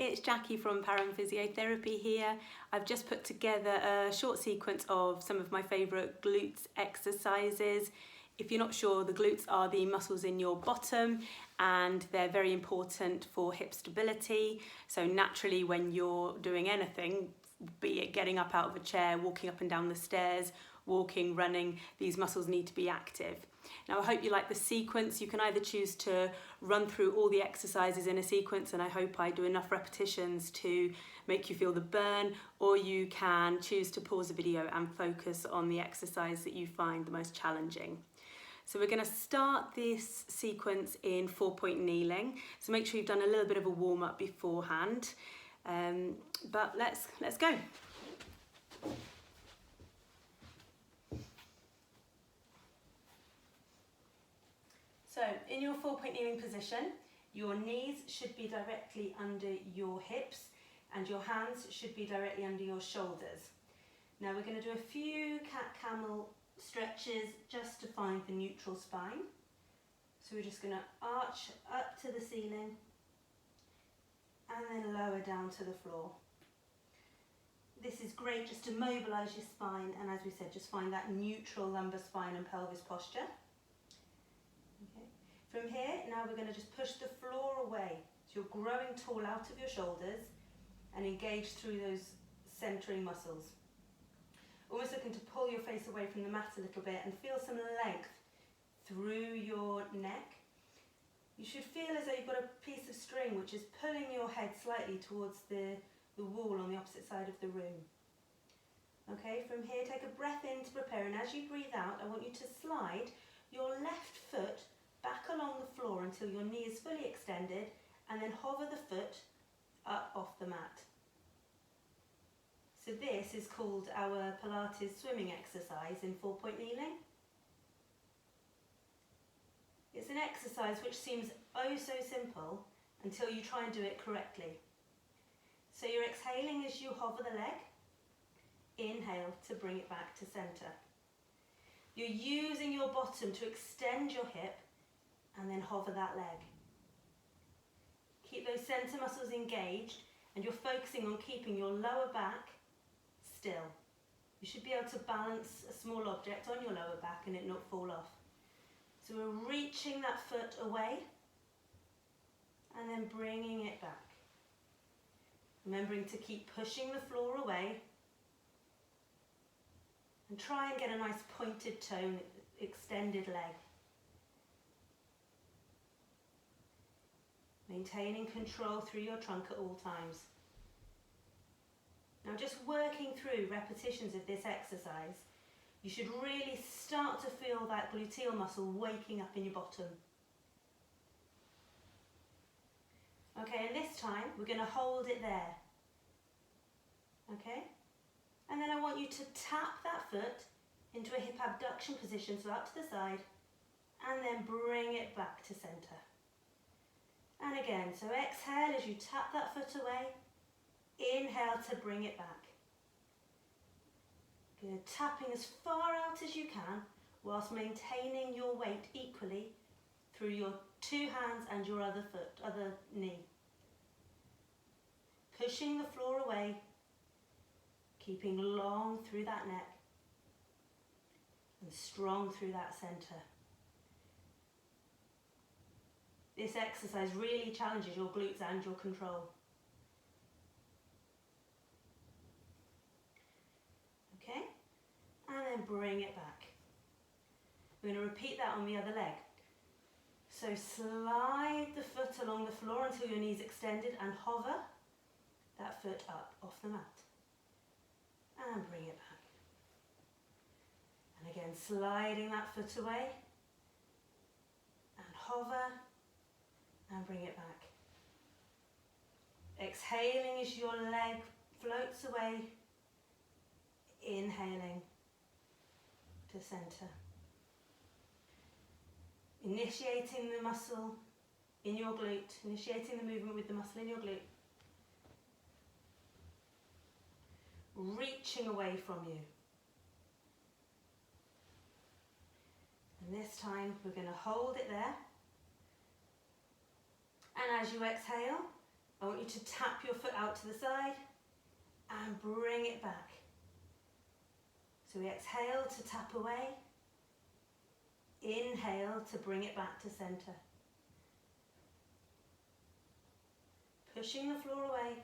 it's Jackie from Parham Physiotherapy here. I've just put together a short sequence of some of my favourite glutes exercises. If you're not sure, the glutes are the muscles in your bottom and they're very important for hip stability. So naturally when you're doing anything, be it getting up out of a chair, walking up and down the stairs, walking, running, these muscles need to be active. Now I hope you like the sequence. You can either choose to run through all the exercises in a sequence, and I hope I do enough repetitions to make you feel the burn, or you can choose to pause the video and focus on the exercise that you find the most challenging. So we're going to start this sequence in 4-point kneeling. So make sure you've done a little bit of a warm-up beforehand. But let's go. So in your 4-point kneeling position, your knees should be directly under your hips and your hands should be directly under your shoulders. Now we're going to do a few cat-camel stretches just to find the neutral spine. So we're just going to arch up to the ceiling and then lower down to the floor. This is great just to mobilise your spine, and as we said, just find that neutral lumbar spine and pelvis posture. Okay. From here, now we're going to just push the floor away. So you're growing tall out of your shoulders and engage through those centering muscles. Almost looking to pull your face away from the mat a little bit and feel some length through your neck. You should feel as though you've got a piece of string which is pulling your head slightly towards the wall on the opposite side of the room. Okay, from here take a breath in to prepare, and as you breathe out I want you to slide your left foot back along the floor until your knee is fully extended, and then hover the foot up off the mat. So this is called our Pilates swimming exercise in 4-point kneeling. It's an exercise which seems oh so simple until you try and do it correctly. So you're exhaling as you hover the leg. Inhale to bring it back to centre. You're using your bottom to extend your hip and then hover that leg. Keep those centre muscles engaged, and you're focusing on keeping your lower back still. You should be able to balance a small object on your lower back and it not fall off. So we're reaching that foot away and then bringing it back. Remembering to keep pushing the floor away and try and get a nice pointed toe, extended leg. Maintaining control through your trunk at all times. Now just working through repetitions of this exercise, you should really start to feel that gluteal muscle waking up in your bottom. Okay, and this time we're going to hold it there. Okay? And then I want you to tap that foot into a hip abduction position, so out to the side, and then bring it back to centre. And again, so exhale as you tap that foot away, inhale to bring it back. Good, tapping as far out as you can whilst maintaining your weight equally through your two hands and your other knee. Pushing the floor away, keeping long through that neck and strong through that centre. This exercise really challenges your glutes and your control. Okay, and then bring it back. We're going to repeat that on the other leg. So slide the foot along the floor until your knee's extended and hover that foot up off the mat. And bring it back. And again, sliding that foot away and hover and bring it back. Exhaling as your leg floats away, inhaling to centre. Initiating the muscle in your glute, initiating the movement with the muscle in your glute. Reaching away from you. And this time we're going to hold it there. And as you exhale, I want you to tap your foot out to the side and bring it back. So we exhale to tap away. Inhale to bring it back to centre. Pushing the floor away.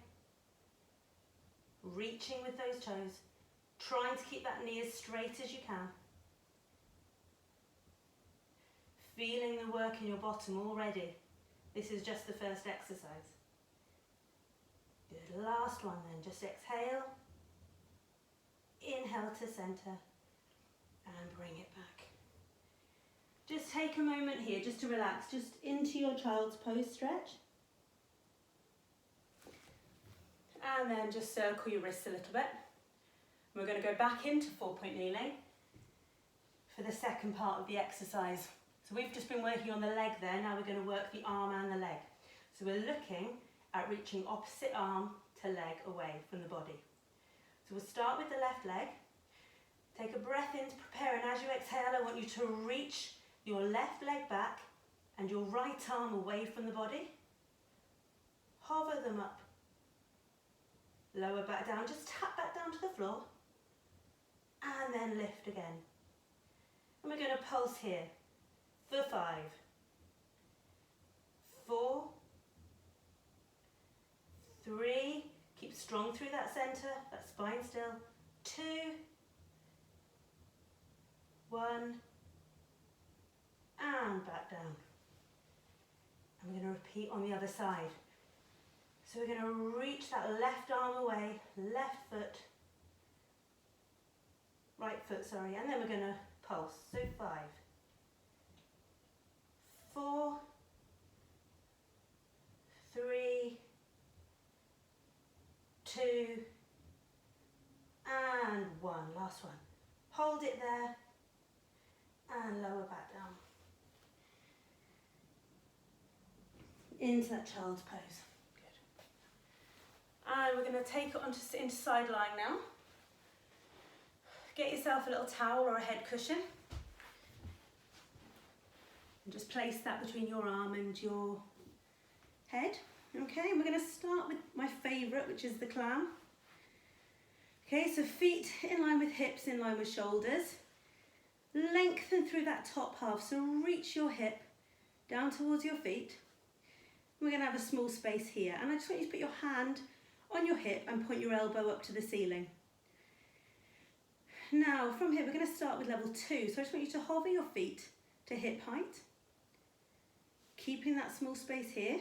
Reaching with those toes. Trying to keep that knee as straight as you can. Feeling the work in your bottom already. This is just the first exercise. Good, last one then. Just exhale. Inhale to centre and bring it back. Just take a moment here just to relax, just into your child's pose stretch. And then just circle your wrists a little bit. We're going to go back into 4-point kneeling for the second part of the exercise. So we've just been working on the leg there, now we're going to work the arm and the leg. So we're looking at reaching opposite arm to leg away from the body. So we'll start with the left leg. Take a breath in to prepare, and as you exhale, I want you to reach your left leg back and your right arm away from the body. Hover them up. Lower back down, just tap back down to the floor. And then lift again. And we're going to pulse here for 5, 4, 3, keep strong through that centre, that spine still, 2, 1, and back down. And we're going to repeat on the other side. So we're going to reach that left arm away, left foot, right foot, sorry, and then we're going to pulse. So 5, 4, 3, 2, and 1. Last one. Hold it there and lower back down. Into that child's pose. Good. And we're going to take it into side lying now. Get yourself a little towel or a head cushion. And just place that between your arm and your head. Okay, and we're going to start with my favourite, which is the clown. Okay, so feet in line with hips, in line with shoulders. Lengthen through that top half, so reach your hip down towards your feet. We're going to have a small space here, and I just want you to put your hand on your hip and point your elbow up to the ceiling. Now, from here, we're going to start with level 2, so I just want you to hover your feet to hip height. Keeping that small space here.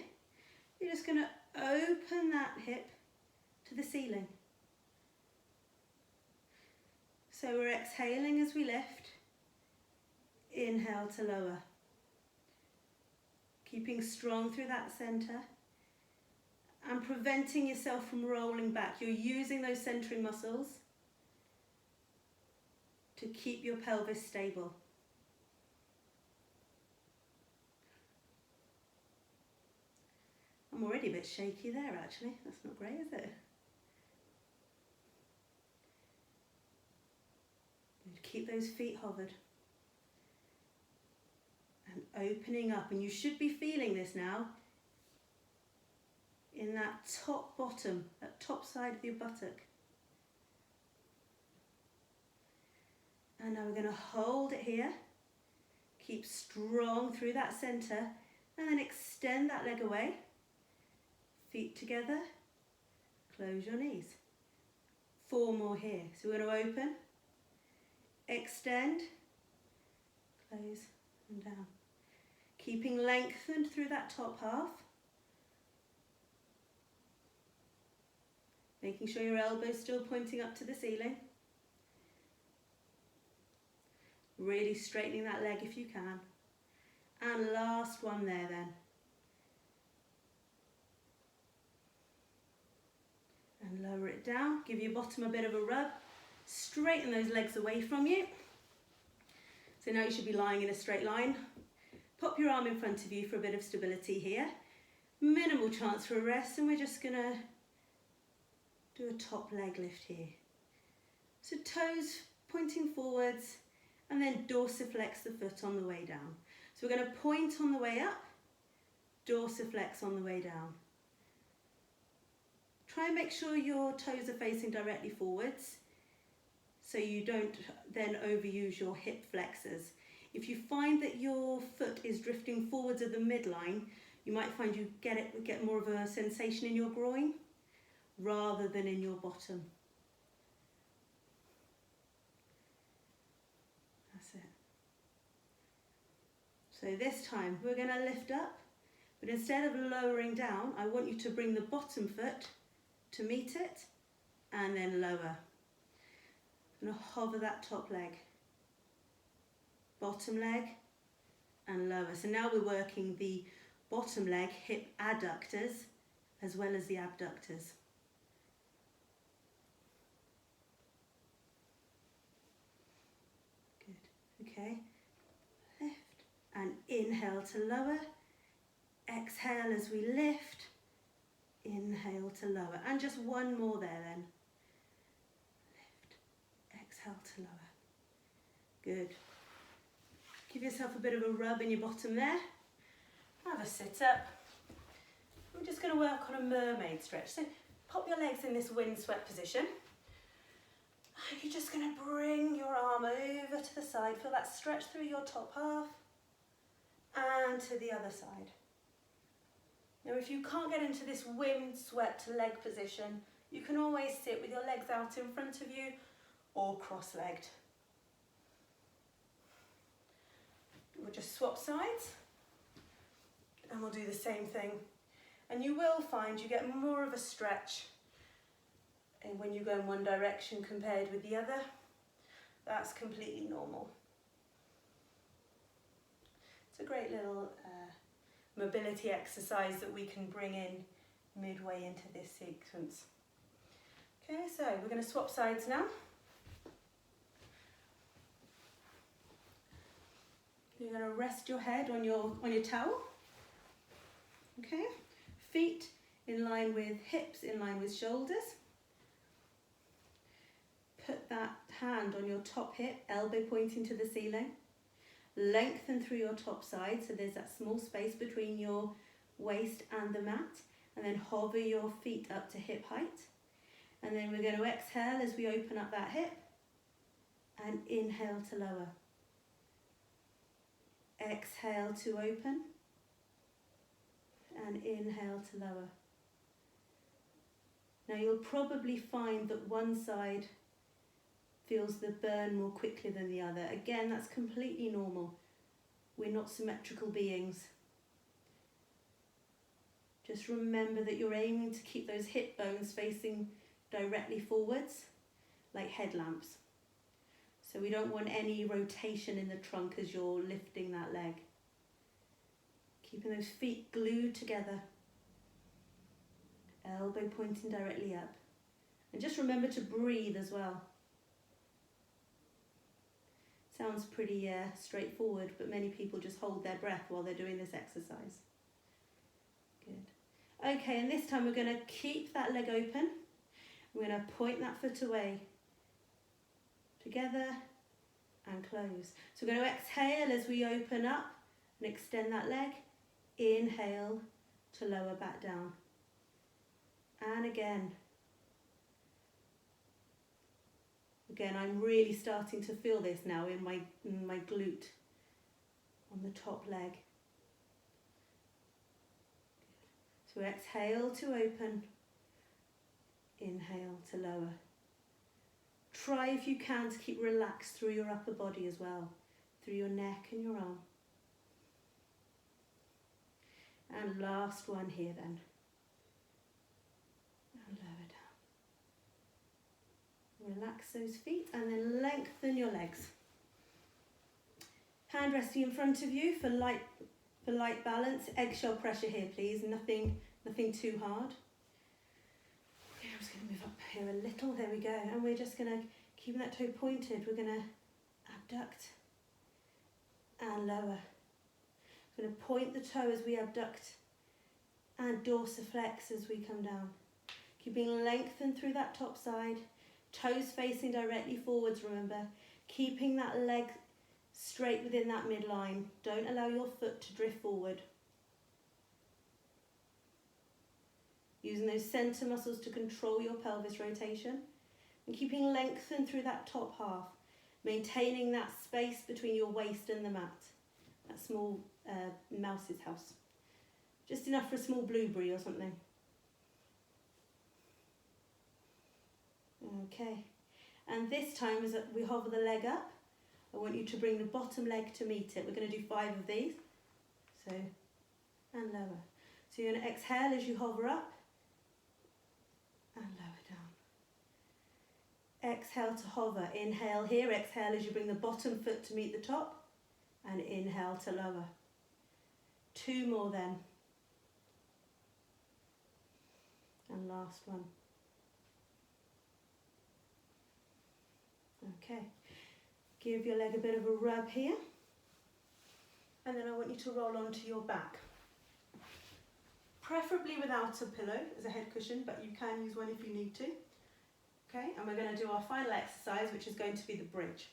You're just going to open that hip to the ceiling. So we're exhaling as we lift. Inhale to lower. Keeping strong through that centre. And preventing yourself from rolling back. You're using those centering muscles to keep your pelvis stable. I'm already a bit shaky there actually, that's not great, is it? Keep those feet hovered. And opening up, and you should be feeling this now in that top bottom, that top side of your buttock. And now we're going to hold it here, keep strong through that centre, and then extend that leg away. Feet together, close your knees. 4 more here. So we're going to open, extend, close and down. Keeping lengthened through that top half. Making sure your elbow's still pointing up to the ceiling. Really straightening that leg if you can. And last one there then. And lower it down, give your bottom a bit of a rub, straighten those legs away from you. So now you should be lying in a straight line. Pop your arm in front of you for a bit of stability here. Minimal chance for a rest, and we're just going to do a top leg lift here. So toes pointing forwards, and then dorsiflex the foot on the way down. So we're going to point on the way up, dorsiflex on the way down. Try and make sure your toes are facing directly forwards so you don't then overuse your hip flexors. If you find that your foot is drifting forwards of the midline, you might find you get more of a sensation in your groin rather than in your bottom. That's it. So this time we're going to lift up, but instead of lowering down, I want you to bring the bottom foot to meet it and then lower. I'm going to hover that top leg, bottom leg and lower. So now we're working the bottom leg hip adductors as well as the abductors. Good. Okay. Lift and inhale to lower. Exhale as we lift. Inhale to lower. And just one more there then. Lift. Exhale to lower. Good. Give yourself a bit of a rub in your bottom there. Have a sit up. I'm just going to work on a mermaid stretch. So pop your legs in this windswept position. And you're just going to bring your arm over to the side. Feel that stretch through your top half and to the other side. Now if you can't get into this windswept leg position, you can always sit with your legs out in front of you or cross-legged. We'll just swap sides and we'll do the same thing. And you will find you get more of a stretch and when you go in one direction compared with the other. That's completely normal. It's a great little mobility exercise that we can bring in midway into this sequence. Okay, so we're going to swap sides now. You're going to rest your head on your towel. Okay, feet in line with hips, in line with shoulders. Put that hand on your top hip, elbow pointing to the ceiling. Lengthen through your top side, so there's that small space between your waist and the mat. And then hover your feet up to hip height. And then we're going to exhale as we open up that hip. And inhale to lower. Exhale to open. And inhale to lower. Now you'll probably find that one side feels the burn more quickly than the other. Again, that's completely normal. We're not symmetrical beings. Just remember that you're aiming to keep those hip bones facing directly forwards, like headlamps. So we don't want any rotation in the trunk as you're lifting that leg. Keeping those feet glued together. Elbow pointing directly up. And just remember to breathe as well. Sounds pretty straightforward, but many people just hold their breath while they're doing this exercise. Good. Okay, and this time we're going to keep that leg open. We're going to point that foot away. Together and close. So we're going to exhale as we open up and extend that leg. Inhale to lower back down. And again. Again, I'm really starting to feel this now in my glute on the top leg. So exhale to open, inhale to lower. Try if you can to keep relaxed through your upper body as well, through your neck and your arm. And last one here then. And lower down. Relax those feet and then lengthen your legs. Hand resting in front of you for light balance. Eggshell pressure here, please. Nothing too hard. Okay, I'm just going to move up here a little. There we go. And we're just going to keep that toe pointed. We're going to abduct and lower. We're going to point the toe as we abduct and dorsiflex as we come down. Keeping lengthen through that top side. Toes facing directly forwards, remember. Keeping that leg straight within that midline. Don't allow your foot to drift forward. using those centre muscles to control your pelvis rotation and keeping lengthen through that top half, maintaining that space between your waist and the mat, that small mouse's house. Just enough for a small blueberry or something. Okay, and this time as we hover the leg up, I want you to bring the bottom leg to meet it. We're going to do 5 of these. So, and lower. So you're going to exhale as you hover up and lower down. Exhale to hover. Inhale here. Exhale as you bring the bottom foot to meet the top. And inhale to lower. 2 more then. And last one. Okay. Give your leg a bit of a rub here. And then I want you to roll onto your back. Preferably without a pillow as a head cushion, but you can use one if you need to. Okay, and we're going to do our final exercise, which is going to be the bridge.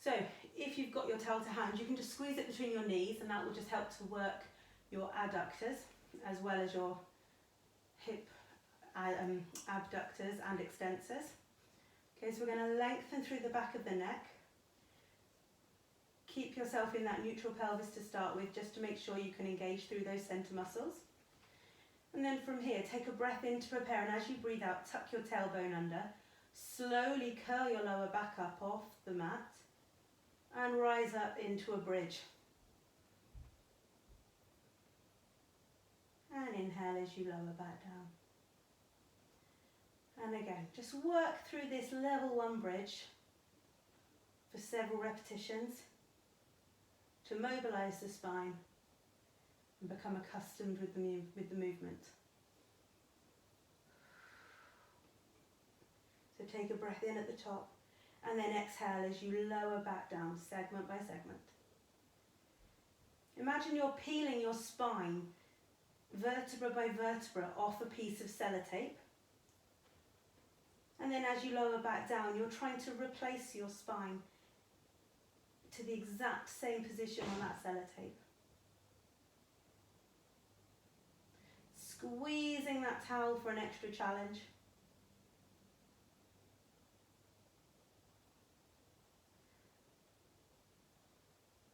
So if you've got your towel to hand, you can just squeeze it between your knees, and that will just help to work your adductors as well as your hip abductors and extensors. Okay, so we're going to lengthen through the back of the neck. Keep yourself in that neutral pelvis to start with, just to make sure you can engage through those centre muscles. And then from here, take a breath in to prepare, and as you breathe out, tuck your tailbone under. Slowly curl your lower back up off the mat and rise up into a bridge. And inhale as you lower back down. And again, just work through this level 1 bridge for several repetitions to mobilise the spine and become accustomed with the movement. So take a breath in at the top and then exhale as you lower back down, segment by segment. Imagine you're peeling your spine vertebra by vertebra off a piece of sellotape. And then as you lower back down, you're trying to replace your spine to the exact same position on that sellotape. Squeezing that towel for an extra challenge.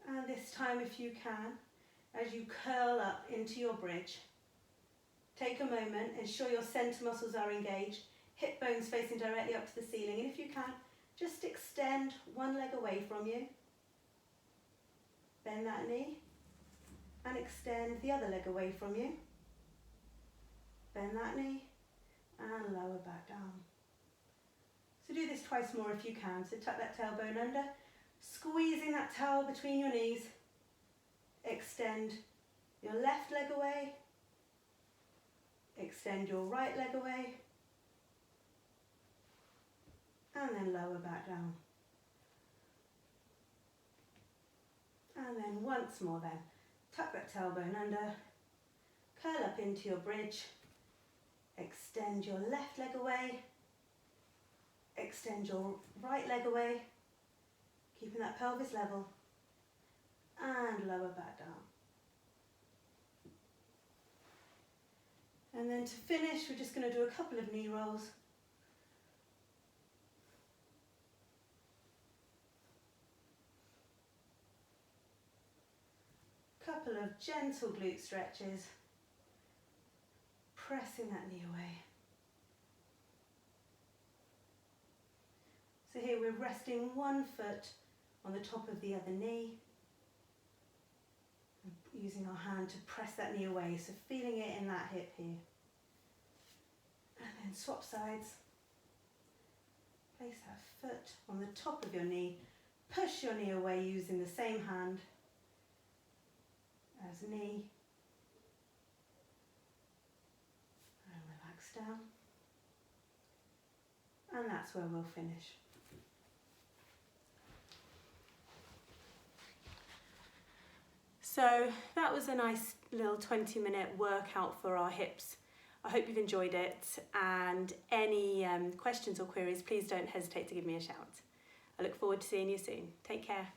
And this time, if you can, as you curl up into your bridge, take a moment, ensure your centre muscles are engaged, hip bones facing directly up to the ceiling, and if you can, just extend one leg away from you. Bend that knee and extend the other leg away from you. Bend that knee and lower back down. So do this twice more if you can. So tuck that tailbone under, squeezing that towel between your knees. Extend your left leg away. Extend your right leg away. And then lower back down. And then once more then, tuck that tailbone under, curl up into your bridge, extend your left leg away, extend your right leg away, keeping that pelvis level, and lower back down. And then to finish, we're just going to do a couple of knee rolls. Couple of gentle glute stretches, pressing that knee away. So here we're resting one foot on the top of the other knee, and using our hand to press that knee away, so feeling it in that hip here. And then swap sides. Place that foot on the top of your knee, push your knee away using the same hand as knee, and relax down, and that's where we'll finish. So that was a nice little 20-minute workout for our hips. I hope you've enjoyed it, and any questions or queries, please don't hesitate to give me a shout. I look forward to seeing you soon. Take care.